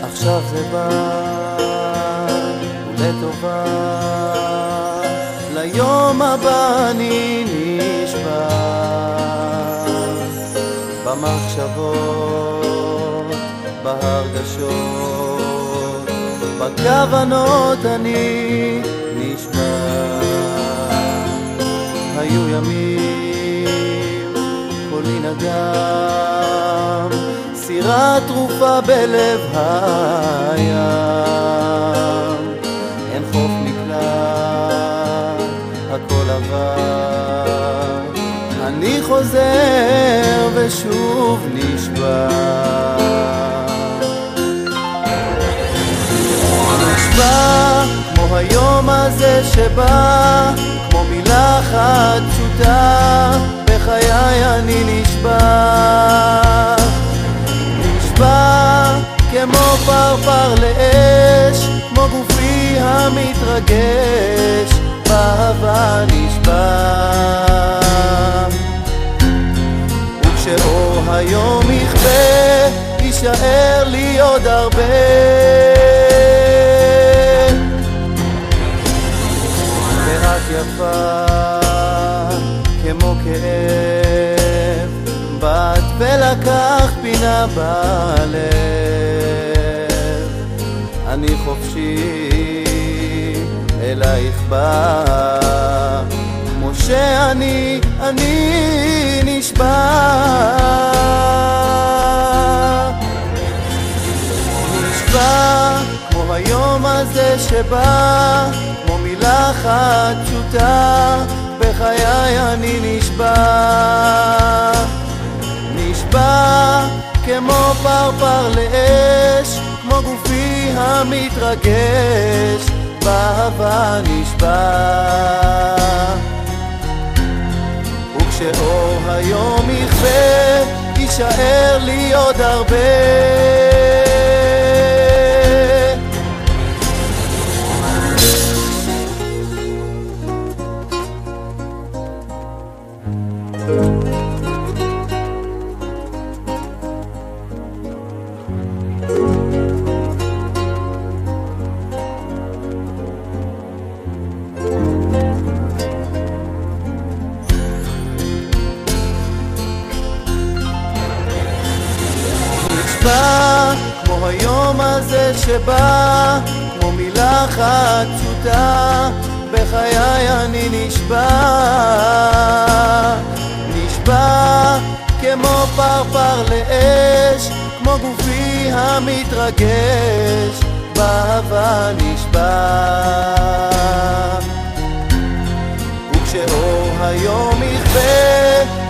עכשיו זה בא ולטובה, ליום הבא אני נשבע, במחשבות, בהרגשות, בכוונות אני נשבע. היו ימים קולי נדם, סירה תרופה בלב הים, אין חוף מקלט, הכל עבר, אני חוזר ושוב נשבע. נשבע כמו היום הזה שבא, כמו מילה אחת פשוטה, בחיי אני נשבע. כמו פרפר לאש, כמו גופי המתרגש, באהבה נשבע. וכשאור היום יכבה, יישאר לי עוד הרבה. ורק יפה כמו כאב, באת ולקח פינה בלב. אני חופשי אלייך בא, כמו שאני נשבע. נשבע כמו היום הזה שבא, כמו מילה אחת פשוטה, בחיי אני נשבע. נשבע כמו פרפר לאש, כמו גופי המתרגש, באהבה נשבע. וכשאור היום יכבה, יישאר לי עוד הרבה. כמו היום הזה שבא, כמו מילה אחת פשוטה, בחיי אני נשבע. נשבע כמו פרפר לאש, כמו גופי המתרגש, באהבה נשבע. וכשאור היום יכבה,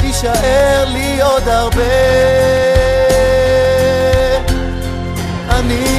יישאר לי עוד הרבה. אני